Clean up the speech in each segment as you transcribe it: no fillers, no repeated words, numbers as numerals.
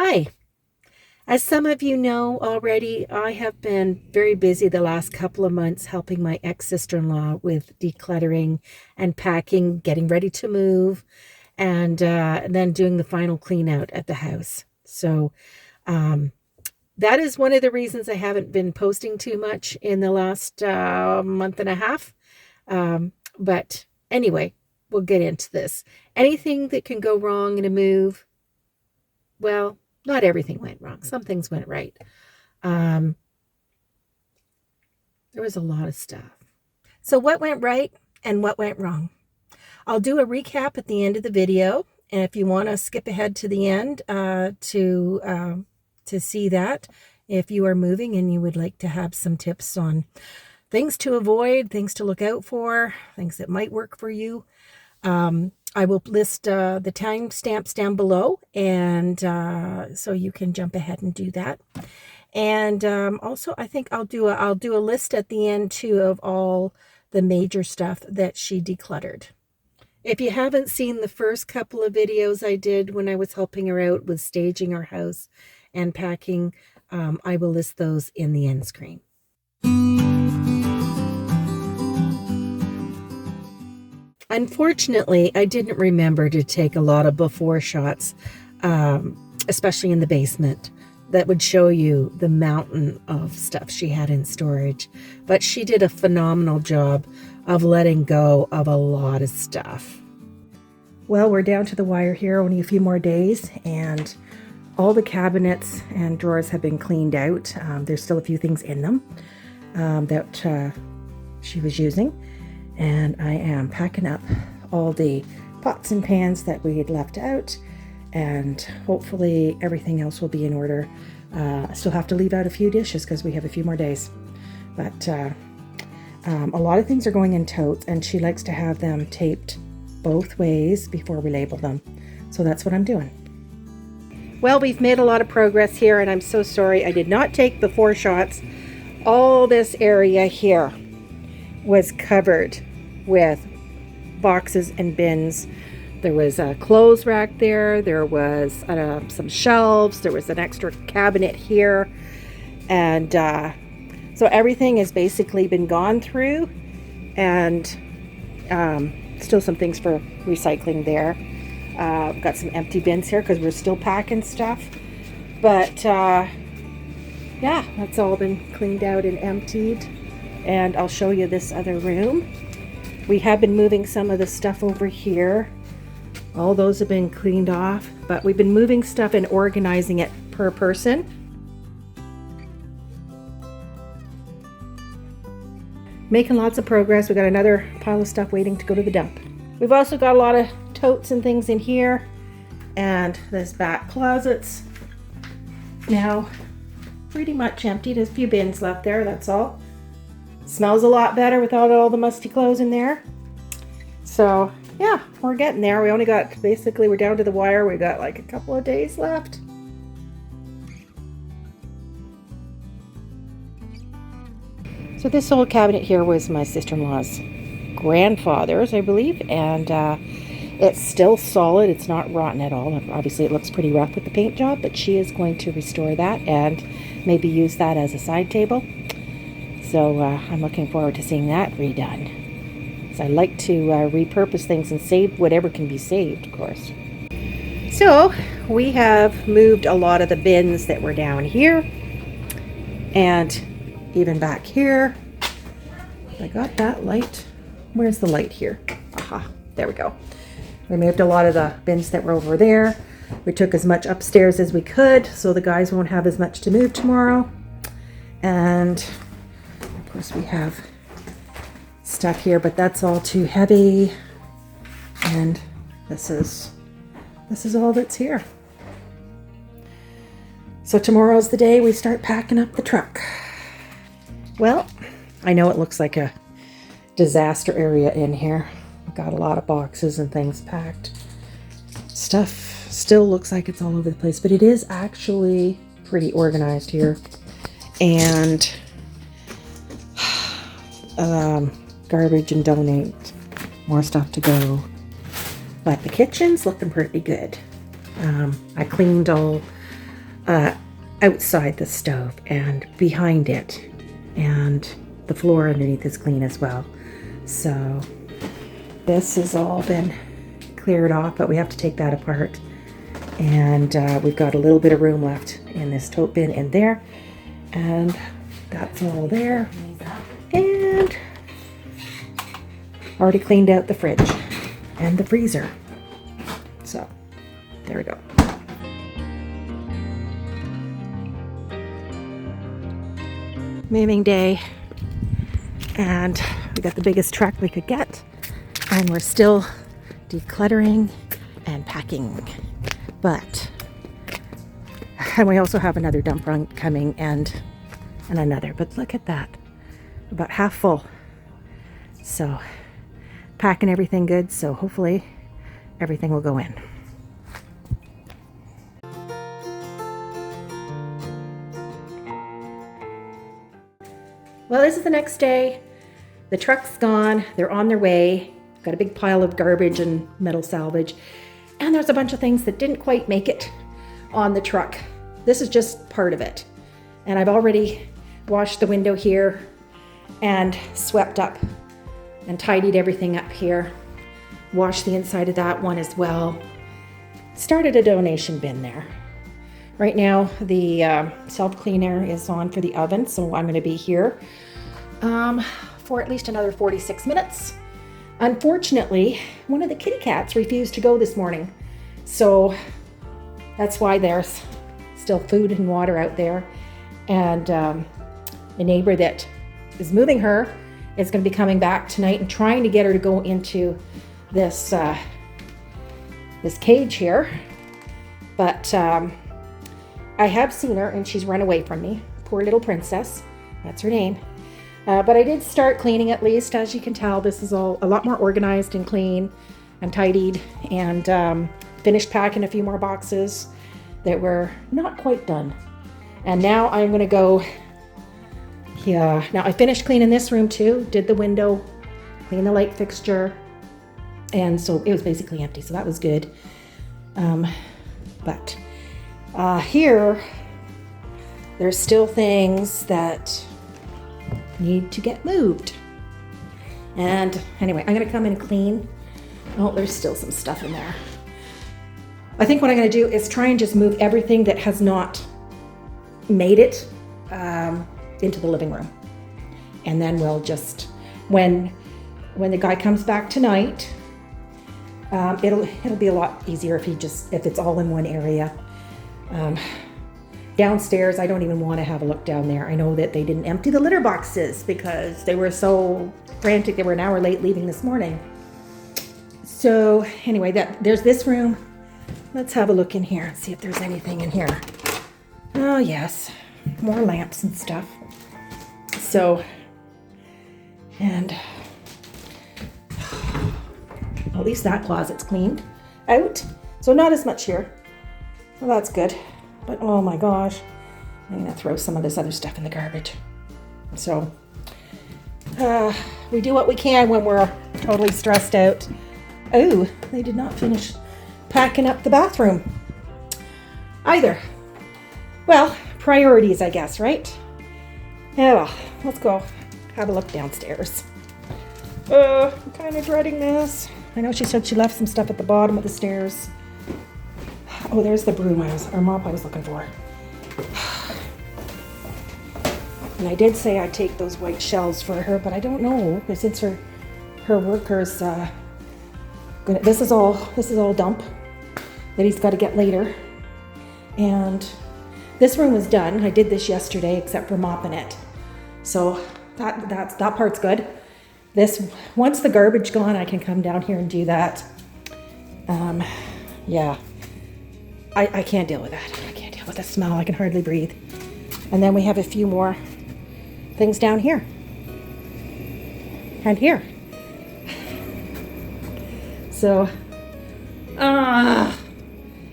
Hi. As some of you know already, I have been very busy the last couple of months helping my ex-sister-in-law with decluttering and packing, getting ready to move, and then doing the final clean out at the house. So that is one of the reasons I haven't been posting too much in the last month and a half. But anyway, we'll get into this. Anything that can go wrong in a move, well, not everything went wrong. Some things went right. There was a lot of stuff. So what went right and what went wrong? I'll do a recap at the end of the video. And if you want to skip ahead to the end to see that, if you are moving and you would like to have some tips on things to avoid, things to look out for, things that might work for you, I will list the timestamps down below, and so you can jump ahead and do that. And also, I think I'll do a list at the end too of all the major stuff that she decluttered. If you haven't seen the first couple of videos I did when I was helping her out with staging our house and packing, I will list those in the end screen. Unfortunately, I didn't remember to take a lot of before shots, especially in the basement, that would show you the mountain of stuff she had in storage. But she did a phenomenal job of letting go of a lot of stuff. Well, we're down to the wire here, only a few more days, and all the cabinets and drawers have been cleaned out. There's still a few things in them that she was using. And I am packing up all the pots and pans that we had left out, and hopefully everything else will be in order. I still have to leave out a few dishes because we have a few more days. But a lot of things are going in totes, and she likes to have them taped both ways before we label them. So that's what I'm doing. Well, we've made a lot of progress here, and I'm so sorry I did not take before shots. All this area here was covered with boxes and bins. There was a clothes rack there. There was some shelves. There was an extra cabinet here. And so everything has basically been gone through, and still some things for recycling there. Got some empty bins here because we're still packing stuff. But yeah, that's all been cleaned out and emptied. And I'll show you this other room. We have been moving some of the stuff over here. All those have been cleaned off, but we've been moving stuff and organizing it per person. Making lots of progress. We got another pile of stuff waiting to go to the dump. We've also got a lot of totes and things in here, and this back closet's now pretty much empty. There's a few bins left there, that's all. Smells a lot better without all the musty clothes in there. So yeah, we're getting there. We only got, basically we're down to the wire. We got like a couple of days left. So this old cabinet here was my sister-in-law's grandfather's, I believe, and it's still solid. It's not rotten at all. Obviously it looks pretty rough with the paint job, but she is going to restore that and maybe use that as a side table. So I'm looking forward to seeing that redone. So I like to repurpose things and save whatever can be saved, of course. So we have moved a lot of the bins that were down here and even back here. I got that light. Where's the light here? Aha, there we go. We moved a lot of the bins that were over there. We took as much upstairs as we could so the guys won't have as much to move tomorrow. And of course we have stuff here, but that's all too heavy. And this is all that's here. So tomorrow's the day we start packing up the truck. Well, I know it looks like a disaster area in here. We've got a lot of boxes and things packed. Stuff still looks like it's all over the place, but it is actually pretty organized here. And garbage and donate, more stuff to go. But the kitchen's looking pretty good. I cleaned all outside the stove and behind it, and the floor underneath is clean as well. So this has all been cleared off, but we have to take that apart. And we've got a little bit of room left in this tote bin in there, and that's all there. And already cleaned out the fridge and the freezer. So there we go. Moving day, and we got the biggest truck we could get, and we're still decluttering and packing. But, and we also have another dump run coming, and another, but look at that, about half full. So packing everything good, so hopefully everything will go in. Well, this is the next day. The truck's gone. They're on their way. Got a big pile of garbage and metal salvage. And there's a bunch of things that didn't quite make it on the truck. This is just part of it. And I've already washed the window here and swept up and tidied everything up here. Washed the inside of that one as well. Started a donation bin there. Right now, the self-cleaner is on for the oven, so I'm going to be here for at least another 46 minutes. Unfortunately, one of the kitty cats refused to go this morning, so that's why there's still food and water out there. And the neighbor that is moving her is going to be coming back tonight and trying to get her to go into this this cage here, but I have seen her and she's run away from me. Poor little princess. That's her name. But I did start cleaning, at least. As you can tell, this is all a lot more organized and clean and tidied, and finished packing a few more boxes that were not quite done. And now I'm going to go, now I finished cleaning this room too. Did the window, cleaned the light fixture. And so it was basically empty, so that was good. But here, there's still things that need to get moved. And anyway, I'm gonna come and clean. Oh, there's still some stuff in there. I think what I'm gonna do is try and just move everything that has not made it into the living room. And then we'll just, when the guy comes back tonight, it'll be a lot easier if it's all in one area. Downstairs, I don't even want to have a look down there. I know that they didn't empty the litter boxes because they were so frantic. They were an hour late leaving this morning. So anyway, there's this room. Let's have a look in here and see if there's anything in here. Oh yes, more lamps and stuff. So, and at least that closet's cleaned out. So not as much here. Well, that's good. But oh my gosh, I'm gonna throw some of this other stuff in the garbage. So we do what we can when we're totally stressed out. Oh, they did not finish packing up the bathroom either. Well, priorities, I guess, right? Yeah, well, let's go have a look downstairs. I'm kind of dreading this. I know she said she left some stuff at the bottom of the stairs. Oh, there's the broom or mop I was looking for. And I did say I'd take those white shelves for her, but I don't know, because since her workers this is all dump that he's got to get later. And this room was done. I did this yesterday, except for mopping it. So that part's good. Once the garbage gone, I can come down here and do that. Yeah. I can't deal with that. I can't deal with the smell. I can hardly breathe. And then we have a few more things down here. And here. So,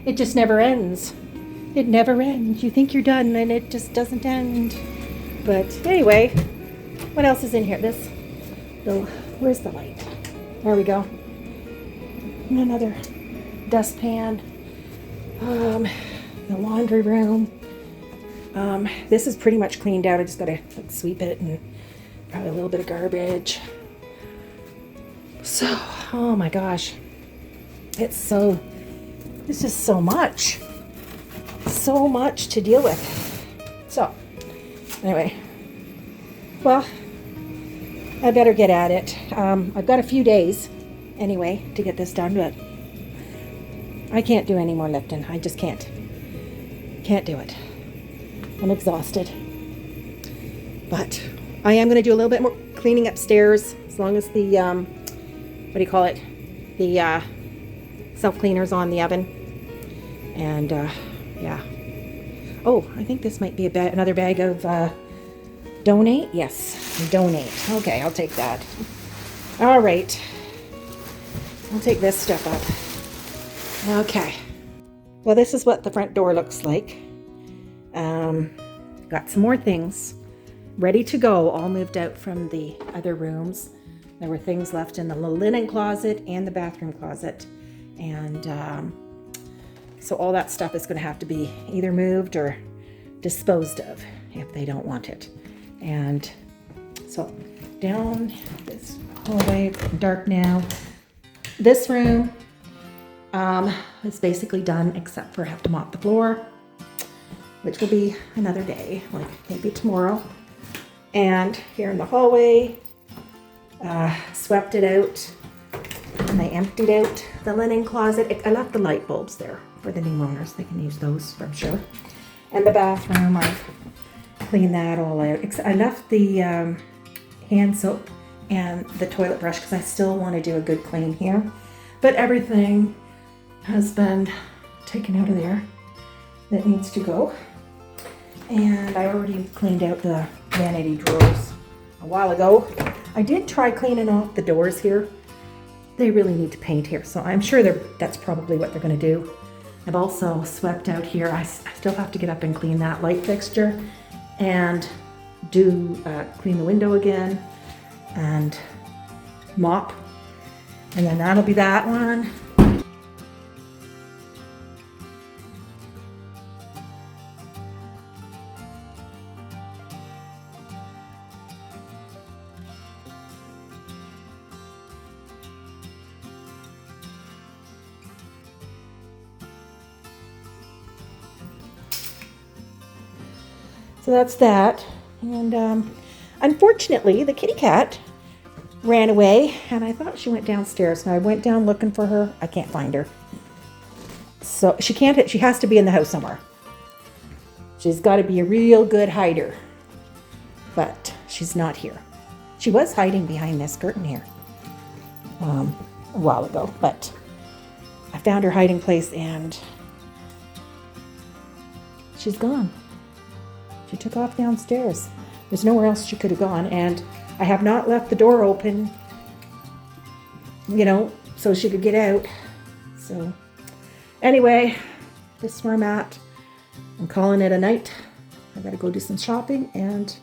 it just never ends. It never ends. You think you're done and it just doesn't end. But anyway, what else is in here? Where's the light? There we go. And another dustpan. the laundry room. This is pretty much cleaned out. I just gotta sweep it and probably a little bit of garbage. So, oh my gosh, it's just so much to deal with. So, anyway, well, I better get at it. I've got a few days anyway to get this done, but I can't do any more lifting. I just can't do it. I'm exhausted. But I am going to do a little bit more cleaning upstairs, as long as the, what do you call it? The self-cleaner's on the oven. And, yeah. Oh, I think this might be another bag of donate. Yes, donate. Okay, I'll take that. All right. I'll take this stuff up. Okay. Well, this is what the front door looks like. Got some more things ready to go, all moved out from the other rooms. There were things left in the linen closet and the bathroom closet. And so all that stuff is going to have to be either moved or disposed of if they don't want it. And so down this hallway, dark now. This room is basically done, except for I have to mop the floor, which will be another day, like maybe tomorrow. And here in the hallway, swept it out, and I emptied out the linen closet. I left the light bulbs there for the new owners. They can use those, I'm sure. And the bathroom, I've cleaned that all out. I left the hand soap and the toilet brush because I still want to do a good clean here. But everything has been taken out of there that needs to go. And I already cleaned out the vanity drawers a while ago. I did try cleaning off the doors here. They really need to paint here, so I'm sure that's probably what they're going to do. I've also swept out here. I still have to get up and clean that light fixture and clean the window again and mop. And then that'll be that one. So that's that. And unfortunately, the kitty cat ran away, and I thought she went downstairs. And I went down looking for her. I can't find her. So she has to be in the house somewhere. She's got to be a real good hider. But she's not here. She was hiding behind this curtain here a while ago, but I found her hiding place and she's gone. She took off downstairs. There's nowhere else she could have gone, and I have not left the door open, so she could get out. So anyway, this is where I'm at. I'm calling it a night. I gotta go do some shopping, and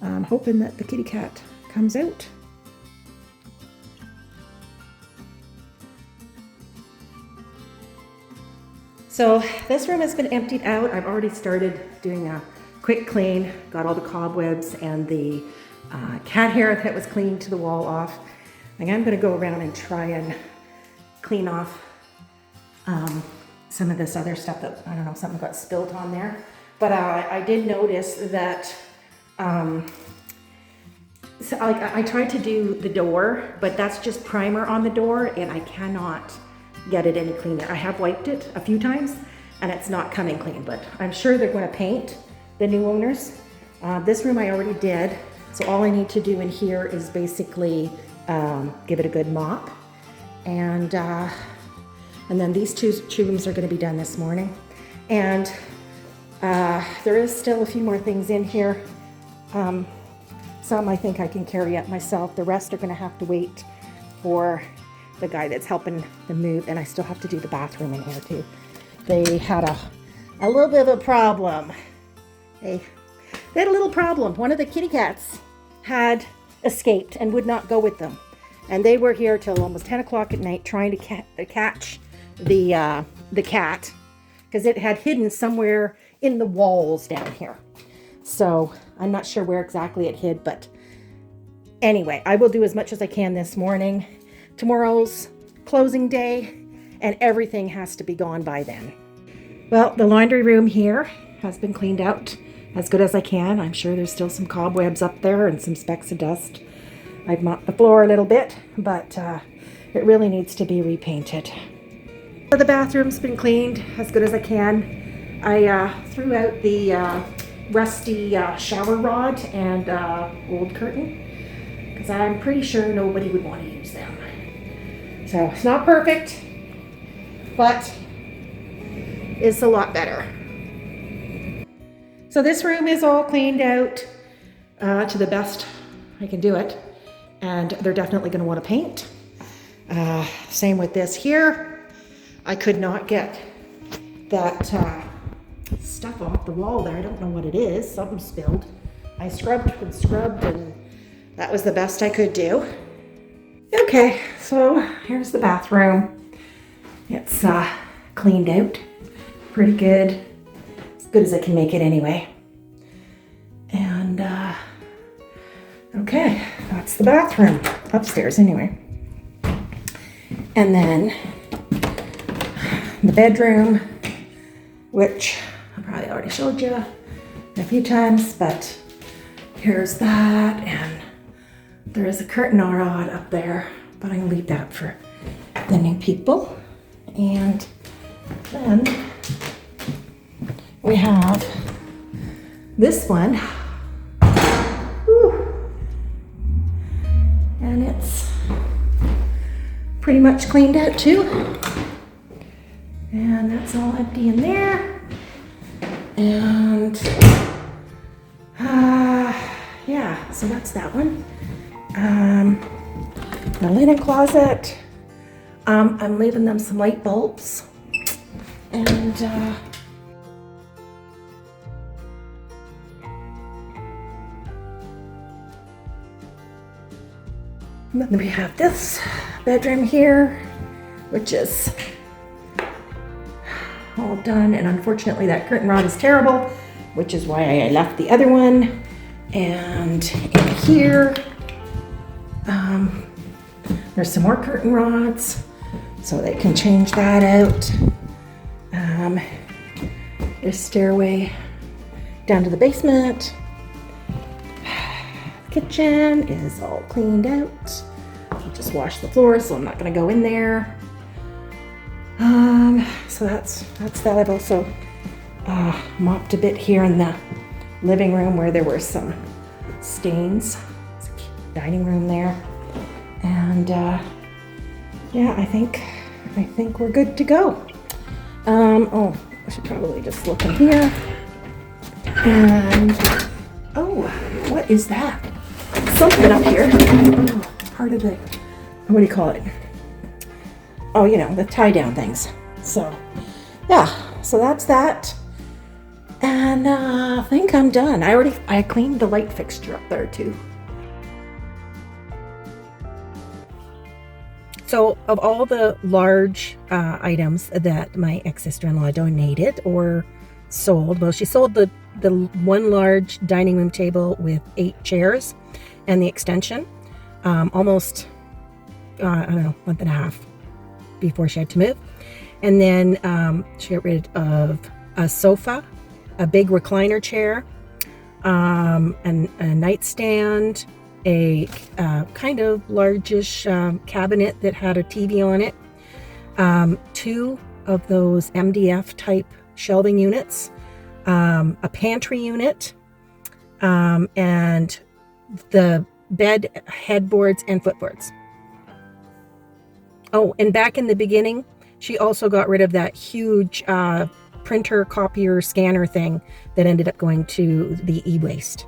I'm hoping that the kitty cat comes out. So this room has been emptied out. I've already started doing a quick clean, got all the cobwebs and the cat hair that was cleaned to the wall off. I'm going to go around and try and clean off some of this other stuff that, I don't know, something got spilled on there. But I did notice that, so I tried to do the door, but that's just primer on the door and I cannot get it any cleaner. I have wiped it a few times and it's not coming clean, but I'm sure they're going to paint the new owners. This room I already did, so all I need to do in here is basically give it a good mop, and then these two rooms are going to be done this morning. And there is still a few more things in here. Some I think I can carry up myself. The rest are going to have to wait for the guy that's helping them move, and I still have to do the bathroom in here too. They had a little bit of a problem. They had a little problem. One of the kitty cats had escaped and would not go with them. And they were here till almost 10 o'clock at night trying to catch the cat. because it had hidden somewhere in the walls down here. So I'm not sure where exactly it hid, but anyway, I will do as much as I can this morning. Tomorrow's closing day and everything has to be gone by then. Well, the laundry room here has been cleaned out as good as I can. I'm sure there's still some cobwebs up there and some specks of dust. I've mopped the floor a little bit, but it really needs to be repainted. So the bathroom's been cleaned as good as I can. I threw out the rusty shower rod and old curtain because I'm pretty sure nobody would want to use them. So it's not perfect, but it's a lot better. So this room is all cleaned out to the best I can do it, and they're definitely going to want to paint. Same with this here. I could not get that stuff off the wall there. I don't know what it is. Something spilled. I scrubbed and scrubbed, and that was the best I could do. Okay, so here's the bathroom. It's cleaned out. Pretty good. As good as I can make it anyway. And okay, that's the bathroom. Upstairs anyway. And then the bedroom, which I probably already showed you a few times, but here's that, and there is a curtain rod up there, but I'm gonna leave that for the new people. And then we have this one. Whew. And it's pretty much cleaned out too. And that's all empty in there. And yeah, so that's that one. The linen closet. I'm leaving them some light bulbs. And then we have this bedroom here, which is all done, and unfortunately that curtain rod is terrible, which is why I left the other one. And in here there's some more curtain rods, so they can change that out. There's stairway down to the basement. The kitchen is all cleaned out. I'll just wash the floor, so I'm not going to go in there. So that's that. I've also mopped a bit here in the living room where there were some stains. It's a dining room there, and yeah, I think we're good to go. Oh, I should probably just look in here. And oh, what is that? Something up here. Oh, part of the, what do you call it? Oh, you know, the tie down things. So yeah, so that's that. And I think I'm done. I cleaned the light fixture up there too. So of all the large items that my ex-sister-in-law donated or sold, well, she sold the one large dining room table with 8 chairs and the extension, almost, I don't know, month and a half before she had to move. And then she got rid of a sofa, a big recliner chair, and a nightstand, a kind of largish cabinet that had a TV on it, 2 of those MDF type shelving units, a pantry unit, and the bed headboards and footboards. Oh, and back in the beginning, she also got rid of that huge printer, copier, scanner thing that ended up going to the e-waste.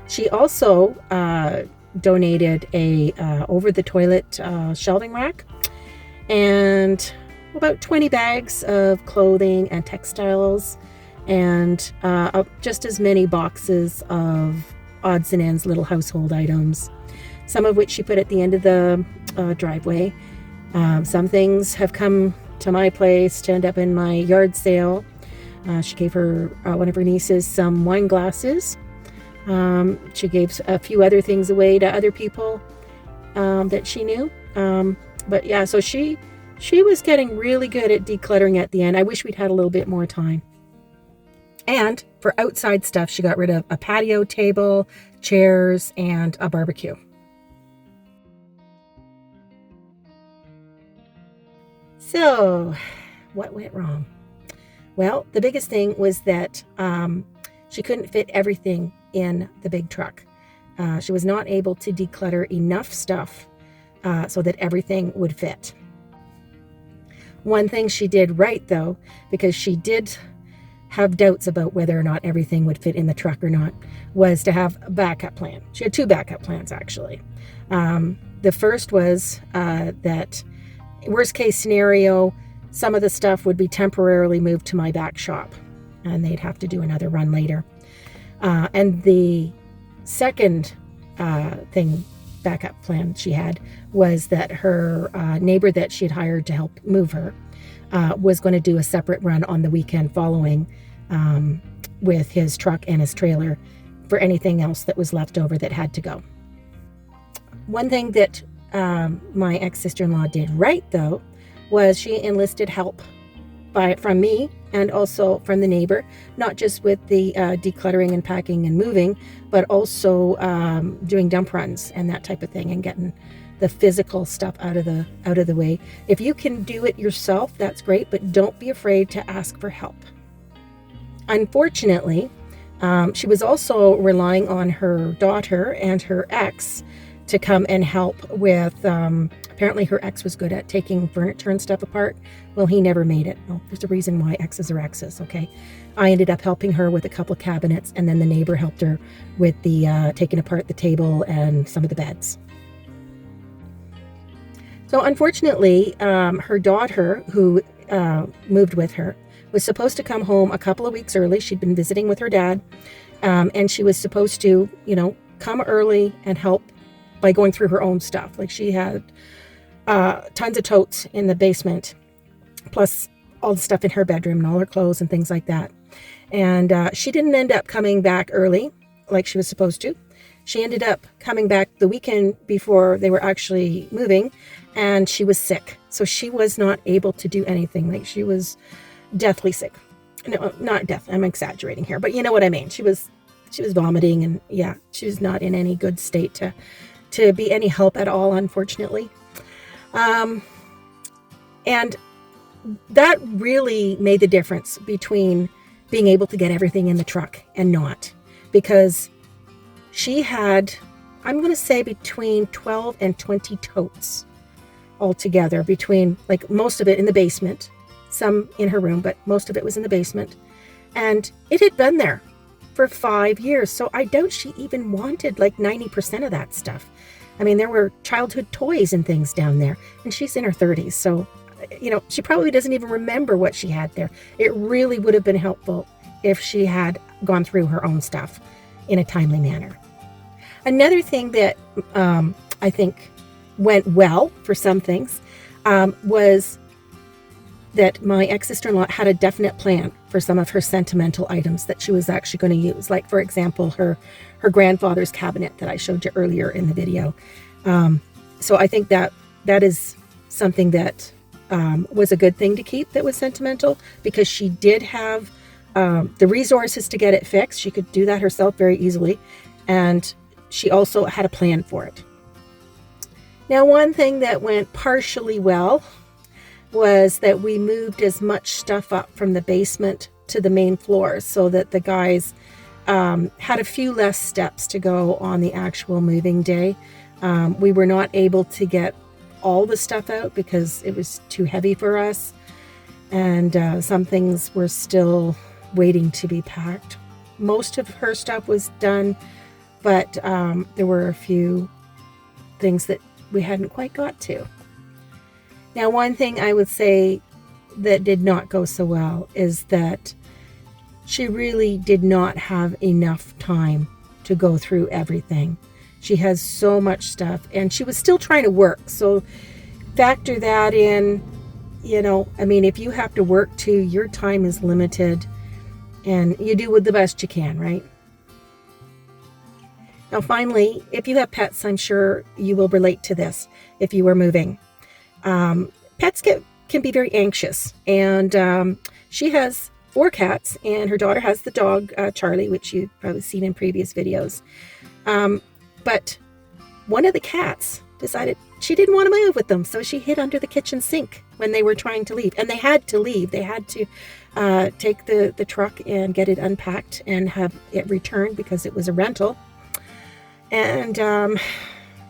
She also donated a over-the-toilet shelving rack and about 20 bags of clothing and textiles, and just as many boxes of odds and ends, little household items, some of which she put at the end of the driveway. Some things have come to my place to end up in my yard sale. She gave her one of her nieces some wine glasses. She gave a few other things away to other people that she knew. But yeah, so she was getting really good at decluttering at the end. I wish we'd had a little bit more time. And for outside stuff, she got rid of a patio table, chairs, and a barbecue. So, what went wrong? Well, the biggest thing was that she couldn't fit everything in the big truck. She was not able to declutter enough stuff so that everything would fit. One thing she did right, though, because she did have doubts about whether or not everything would fit in the truck or not, was to have a backup plan. She had 2 backup plans, actually. The first was that worst case scenario, some of the stuff would be temporarily moved to my back shop and they'd have to do another run later. And the second backup plan she had was that her neighbor that she had hired to help move her was going to do a separate run on the weekend following with his truck and his trailer for anything else that was left over that had to go. One thing that my ex-sister-in-law did right, though, was she enlisted help from me and also from the neighbor, not just with the decluttering and packing and moving, but also doing dump runs and that type of thing and getting the physical stuff out of the way. If you can do it yourself, that's great, but don't be afraid to ask for help. Unfortunately, she was also relying on her daughter and her ex to come and help with, apparently her ex was good at taking furniture and stuff apart. Well, he never made it. Well, there's a reason why exes are exes, okay? I ended up helping her with a couple of cabinets, and then the neighbor helped her with the taking apart the table and some of the beds. So unfortunately, her daughter, who moved with her, was supposed to come home a couple of weeks early. She'd been visiting with her dad, and she was supposed to, come early and help by going through her own stuff. Like, she had tons of totes in the basement, plus all the stuff in her bedroom and all her clothes and things like that. And she didn't end up coming back early like she was supposed to. She ended up coming back the weekend before they were actually moving, and she was sick. So she was not able to do anything. Like, she was deathly sick. No, not death. I'm exaggerating here, but you know what I mean. She was vomiting, and yeah, she was not in any good state to be any help at all, unfortunately. And that really made the difference between being able to get everything in the truck and not, because she had, I'm going to say, between 12 and 20 totes altogether, between, like, most of it in the basement, some in her room, but most of it was in the basement. And it had been there for 5 years. So I doubt she even wanted like 90% of that stuff. I mean, there were childhood toys and things down there, and she's in her 30s. So, she probably doesn't even remember what she had there. It really would have been helpful if she had gone through her own stuff in a timely manner. Another thing that I think went well for some things was that my ex-sister-in-law had a definite plan for some of her sentimental items that she was actually going to use. Like, for example, her grandfather's cabinet that I showed you earlier in the video. So I think that is something that was a good thing to keep, that was sentimental, because she did have the resources to get it fixed. She could do that herself very easily. And she also had a plan for it. Now, one thing that went partially well was that we moved as much stuff up from the basement to the main floor so that the guys had a few less steps to go on the actual moving day. We were not able to get all the stuff out because it was too heavy for us, and some things were still waiting to be packed. Most of her stuff was done, but there were a few things that we hadn't quite got to. Now, one thing I would say that did not go so well is that she really did not have enough time to go through everything. She has so much stuff, and she was still trying to work. So factor that in, you know, I mean, if you have to work too, your time is limited and you do with the best you can, right? Now, finally, if you have pets, I'm sure you will relate to this if you were moving. Pets can be very anxious, and she has 4 cats, and her daughter has the dog, Charlie, which you've probably seen in previous videos. But one of the cats decided she didn't want to move with them, so she hid under the kitchen sink when they were trying to leave. And they had to leave. They had to take the truck and get it unpacked and have it returned because it was a rental. And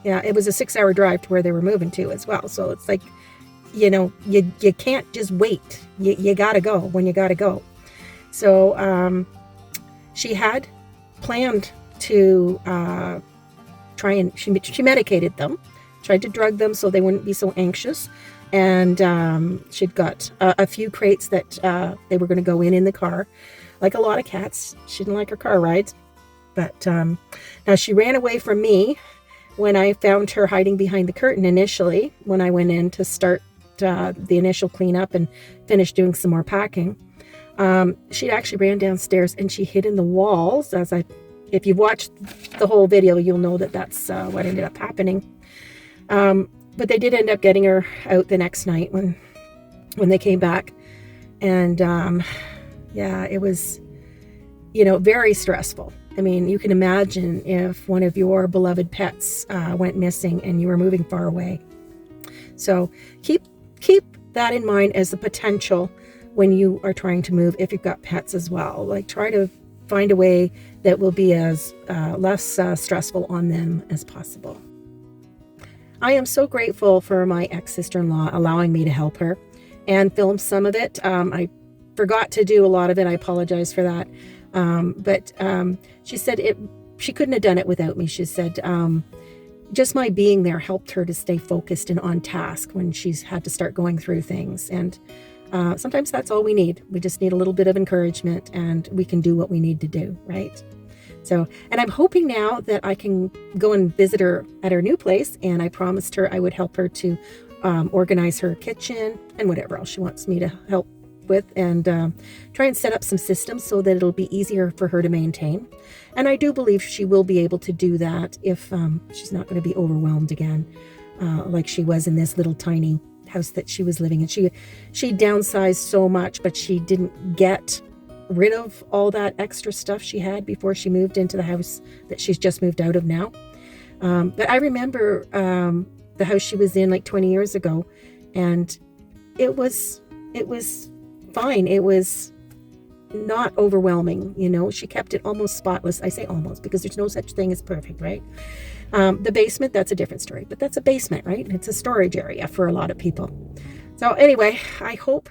yeah, it was a 6-hour drive to where they were moving to as well. So it's like, you know, you can't just wait. You got to go when you got to go. So she had planned to try and she medicated them, tried to drug them so they wouldn't be so anxious. And she'd got a few crates that they were going to go in the car. Like a lot of cats, she didn't like her car rides. But now she ran away from me when I found her hiding behind the curtain initially, when I went in to start the initial cleanup and finish doing some more packing. She actually ran downstairs and she hid in the walls. If you've watched the whole video, you'll know that that's what ended up happening. But they did end up getting her out the next night when they came back. And yeah, it was, you know, very stressful. I mean, you can imagine if one of your beloved pets went missing and you were moving far away. So keep that in mind as a potential when you are trying to move, if you've got pets as well. Like, try to find a way that will be as less stressful on them as possible. I am so grateful for my ex-sister-in-law allowing me to help her and film some of it. I forgot to do a lot of it. I apologize for that. But she said she couldn't have done it without me. She said just my being there helped her to stay focused and on task when she's had to start going through things. And sometimes that's all we need. We just need a little bit of encouragement and we can do what we need to do, right? So, and I'm hoping now that I can go and visit her at her new place. And I promised her I would help her to organize her kitchen and whatever else she wants me to help with, and try and set up some systems so that it'll be easier for her to maintain. And I do believe she will be able to do that if she's not going to be overwhelmed again like she was in this little tiny house that she was living in. She downsized so much, but she didn't get rid of all that extra stuff she had before she moved into the house that she's just moved out of now. But I remember the house she was in like 20 years ago, and it was fine. It was not overwhelming, you know. She kept it almost spotless. I say almost because there's no such thing as perfect, right? The basement, that's a different story, but that's a basement, right? It's a storage area for a lot of people. So anyway, I hope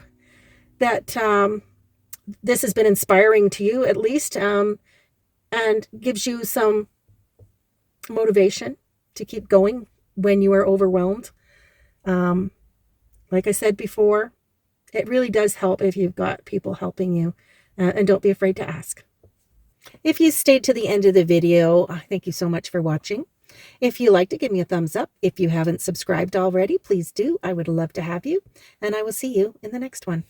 that this has been inspiring to you at least, and gives you some motivation to keep going when you are overwhelmed. Like I said before, it really does help if you've got people helping you, and don't be afraid to ask. If you stayed to the end of the video, thank you so much for watching. If you liked it, give me a thumbs up. If you haven't subscribed already, please do. I would love to have you, and I will see you in the next one.